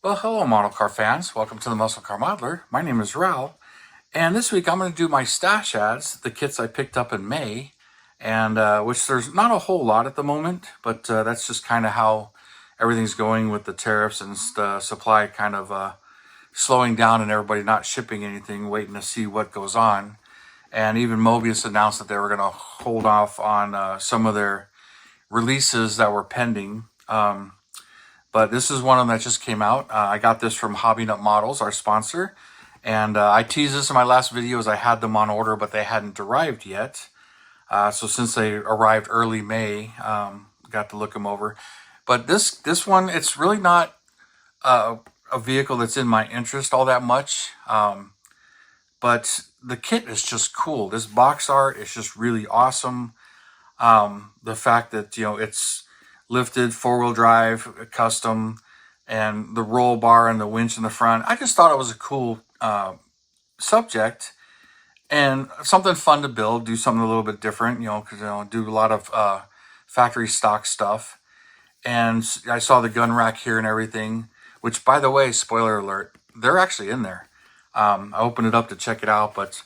Well, hello, model car fans. Welcome to the Muscle Car Modeler. My name is Raul, and this week I'm going to do my stash ads, the kits I picked up in May, and which there's not a whole lot at the moment, but that's just kind of how everything's going with the tariffs and the supply kind of slowing down and everybody not shipping anything, waiting to see what goes on. And even Mobius announced that they were going to hold off on some of their releases that were pending. But this is one of them that just came out. I got this from Hobby Nut Models, our sponsor. And I teased this in my last video as I had them on order, but they hadn't arrived yet. So since they arrived early May, got to look them over. But this one, it's really not a vehicle that's in my interest all that much. But the kit is just cool. This box art is just really awesome. The fact that, it's lifted, four-wheel drive, custom, and the roll bar and the winch in the front. I just thought it was a cool subject and something fun to build, do something a little bit different, because, do a lot of factory stock stuff. And I saw the gun rack here and everything, which, by the way, spoiler alert, they're actually in there. I opened it up to check it out, but,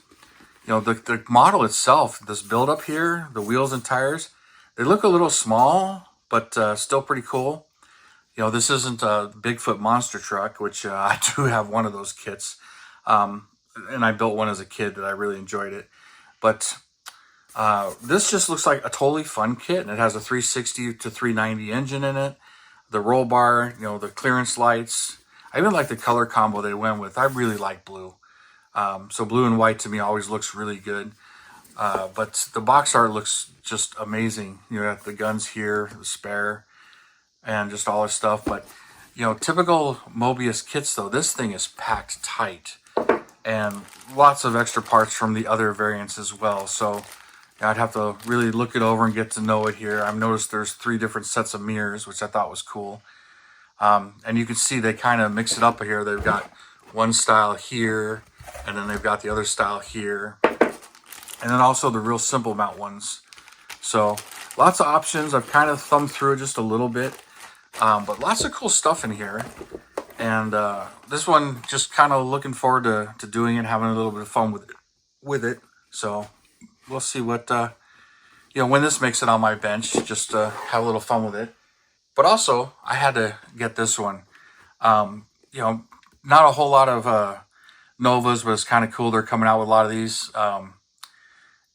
the model itself, this build up here, the wheels and tires, they look a little small, but still pretty cool. This isn't a Bigfoot monster truck, which I do have one of those kits. And I built one as a kid that I really enjoyed it. But this just looks like a totally fun kit. And it has a 360 to 390 engine in it. The roll bar, the clearance lights. I even like the color combo they went with. I really like blue. So blue and white to me always looks really good. But the box art looks just amazing. You got the guns here, the spare, and just all this stuff. But, typical Mobius kits, though, this thing is packed tight. And lots of extra parts from the other variants as well. So I'd have to really look it over and get to know it here. I've noticed there's 3 different sets of mirrors, which I thought was cool. And you can see they kind of mix it up here. They've got one style here, and then they've got the other style here. And then also the real simple mount ones. So lots of options. I've kind of thumbed through it just a little bit. But lots of cool stuff in here. And this one, just kind of looking forward to doing it, having a little bit of fun with it. So we'll see what, when this makes it on my bench, just to have a little fun with it. But also, I had to get this one. Not a whole lot of Novas, but it's kind of cool. They're coming out with a lot of these.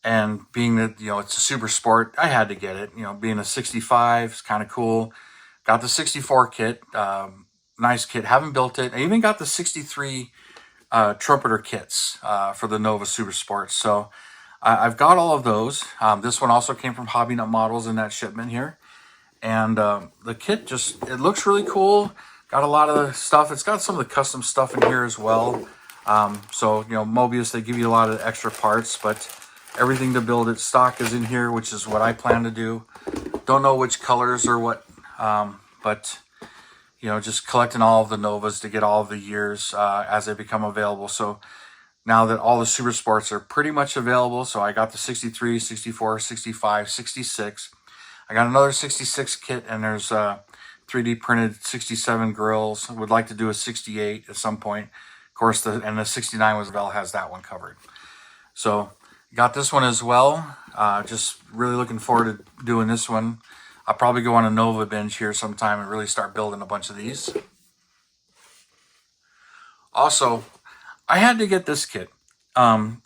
And being that, it's a super sport, I had to get it. Being a 65 is kind of cool. Got the 64 kit. Nice kit. Haven't built it. I even got the 63 trumpeter kits for the Nova Super Sports. So I've got all of those. This one also came from Hobby Nut Models in that shipment here. And the kit it looks really cool. Got a lot of stuff. It's got some of the custom stuff in here as well. So, Mobius, they give you a lot of extra parts, but everything to build it stock is in here, which is what I plan to do. Don't know which colors or what, but, just collecting all of the Novas to get all of the years as they become available. So now that all the Super Sports are pretty much available, so I got the 63, 64, 65, 66. I got another 66 kit, and there's 3D printed 67 grills. I would like to do a 68 at some point. Of course, the 69 was has that one covered. So got this one as well. Just really looking forward to doing this one. I'll probably go on a Nova binge here sometime and really start building a bunch of these. Also, I had to get this kit.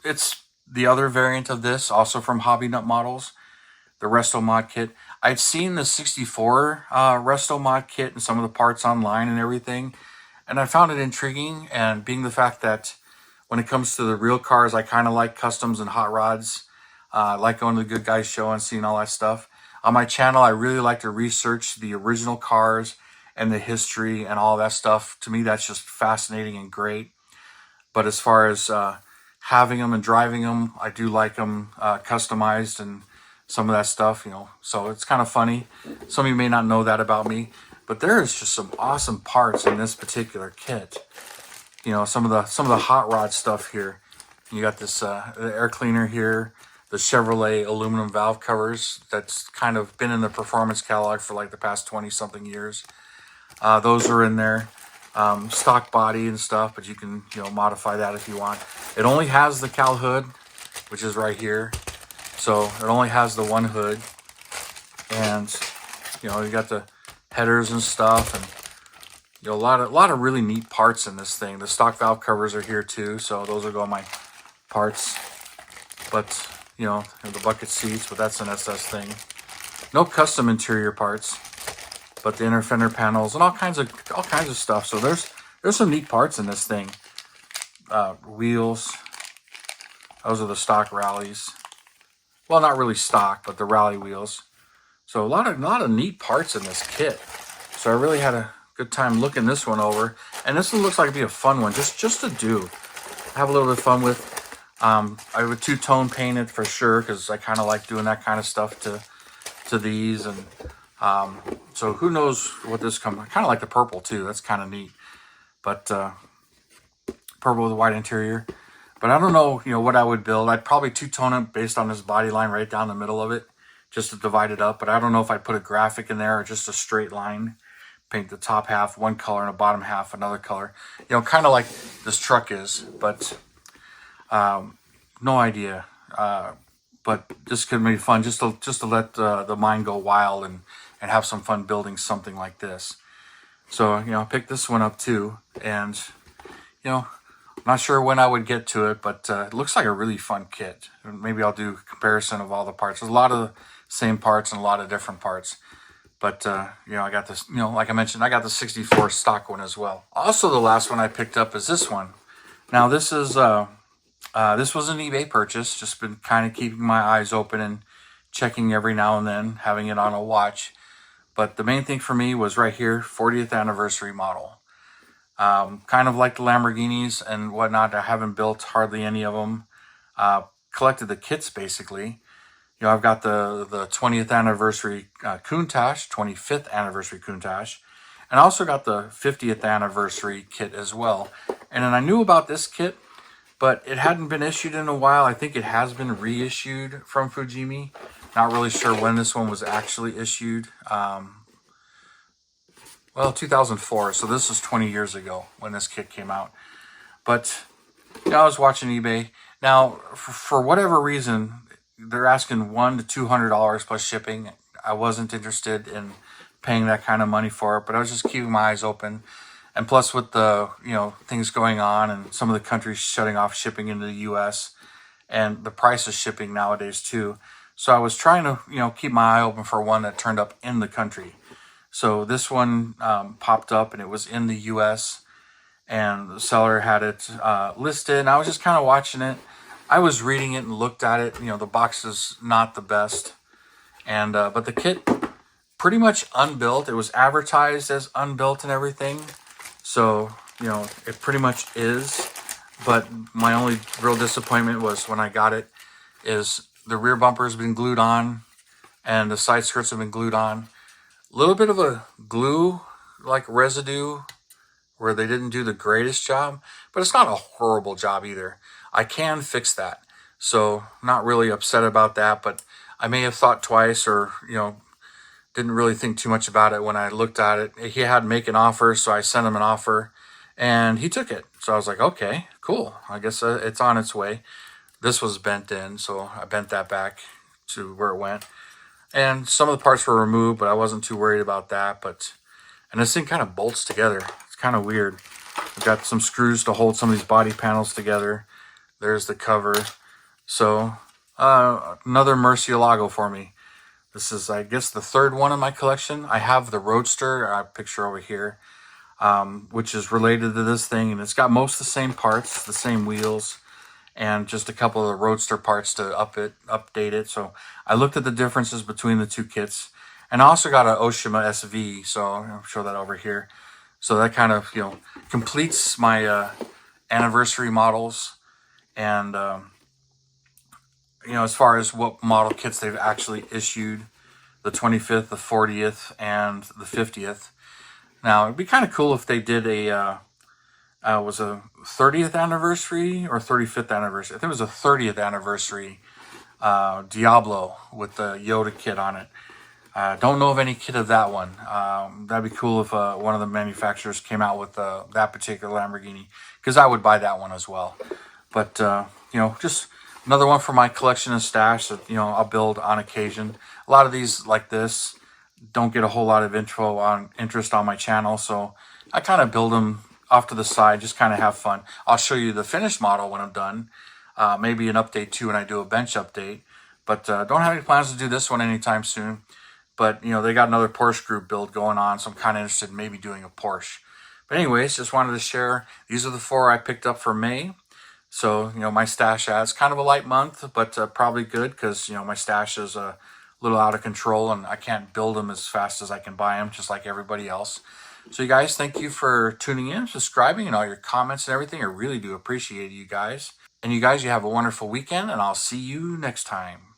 It's the other variant of this, also from Hobby Nut Models, the Resto Mod kit. I'd seen the 64 Resto Mod kit and some of the parts online and everything, and I found it intriguing. And being the fact that when it comes to the real cars, I kind of like customs and hot rods. I like going to the Good Guys show and seeing all that stuff. On my channel, I really like to research the original cars and the history and all that stuff. To me, that's just fascinating and great. But as far as having them and driving them, I do like them customized and some of that stuff, So it's kind of funny. Some of you may not know that about me, but there is just some awesome parts in this particular kit. Some of the hot rod stuff here. You got this the air cleaner here, the Chevrolet aluminum valve covers that's kind of been in the performance catalog for like the past 20 something years. Those are in there. stock body and stuff, but you can, modify that if you want. It only has the cowl hood, which is right here. So it only has the one hood, and you got the headers and stuff, and a lot of really neat parts in this thing. The stock valve covers are here too, so those will go on my parts. But the bucket seats, but that's an SS thing. No custom interior parts, but the inner fender panels and all kinds of stuff. So there's some neat parts in this thing. Wheels, those are the stock rallies. Well, not really stock, but the rally wheels. So a lot of neat parts in this kit. So I really had a good time looking this one over, and this one looks like it'd be a fun one just to do. Have a little bit of fun with. I would two-tone paint it for sure, because I kind of like doing that kind of stuff to these, and so who knows what this comes. I kind of like the purple too. That's kind of neat, but purple with a white interior. But I don't know, what I would build. I'd probably two-tone it based on this body line right down the middle of it, just to divide it up. But I don't know if I'd put a graphic in there or just a straight line. Paint the top half one color and the bottom half another color. Kind of like this truck is, but no idea. But this could be fun just to let the mind go wild and have some fun building something like this. So, I picked this one up too, and I'm not sure when I would get to it, but it looks like a really fun kit. Maybe I'll do a comparison of all the parts. There's a lot of the same parts and a lot of different parts. But, I got this, like I mentioned, I got the 64 stock one as well. Also, the last one I picked up is this one. Now, this is, this was an eBay purchase. Just been kind of keeping my eyes open and checking every now and then, having it on a watch. But the main thing for me was right here, 40th anniversary model. Kind of like the Lamborghinis and whatnot. I haven't built hardly any of them. Collected the kits basically. I've got the 20th anniversary Countach, 25th anniversary Countach, and I also got the 50th anniversary kit as well. And then I knew about this kit, but it hadn't been issued in a while. I think it has been reissued from Fujimi. Not really sure when this one was actually issued. Well, 2004, so this was 20 years ago when this kit came out. But I was watching eBay. Now, for whatever reason, they're asking $100 to $200 plus shipping. I wasn't interested in paying that kind of money for it, but I was just keeping my eyes open. And plus, with the things going on and some of the countries shutting off shipping into the U.S. and the price of shipping nowadays too, so I was trying to keep my eye open for one that turned up in the country. So this one popped up, and it was in the U.S. and the seller had it listed. And I was just kind of watching it. I was reading it and looked at it. The box is not the best, and but the kit pretty much unbuilt. It was advertised as unbuilt and everything, so it pretty much is. But my only real disappointment was when I got it is the rear bumper has been glued on, and the side skirts have been glued on. A little bit of a glue like residue where they didn't do the greatest job, but it's not a horrible job either. I can fix that, so not really upset about that, but I may have thought twice, or didn't really think too much about it when I looked at it. He had make an offer, so I sent him an offer, and he took it. So I was like, okay, cool. I guess it's on its way. This was bent in, so I bent that back to where it went. And some of the parts were removed, but I wasn't too worried about that. And this thing kind of bolts together. It's kind of weird. I've got some screws to hold some of these body panels together. There's the cover. So another Murcielago for me. This is, I guess, the third one in my collection. I have the Roadster, picture over here, which is related to this thing. And it's got most of the same parts, the same wheels, and just a couple of the Roadster parts to update it. So I looked at the differences between the two kits. And I also got an Oshima SV, so I'll show that over here. So that kind of, completes my anniversary models. And, as far as what model kits they've actually issued, the 25th, the 40th, and the 50th. Now, it'd be kind of cool if they did was a 30th anniversary or 35th anniversary. I think it was a 30th anniversary Diablo with the Yoda kit on it. Don't know of any kit of that one. That'd be cool if one of the manufacturers came out with that particular Lamborghini, because I would buy that one as well. But just another one for my collection and stash that I'll build on occasion. A lot of these like this don't get a whole lot of interest on my channel, so I kind of build them off to the side, just kind of have fun. I'll show you the finished model when I'm done. Maybe an update too when I do a bench update. But don't have any plans to do this one anytime soon. But they got another Porsche group build going on, so I'm kind of interested in maybe doing a Porsche. But anyways, just wanted to share. These are the 4 I picked up for May. So, my stash ad's kind of a light month, but probably good because, my stash is a little out of control and I can't build them as fast as I can buy them, just like everybody else. So, you guys, thank you for tuning in, subscribing, and all your comments and everything. I really do appreciate you guys. And you guys, you have a wonderful weekend, and I'll see you next time.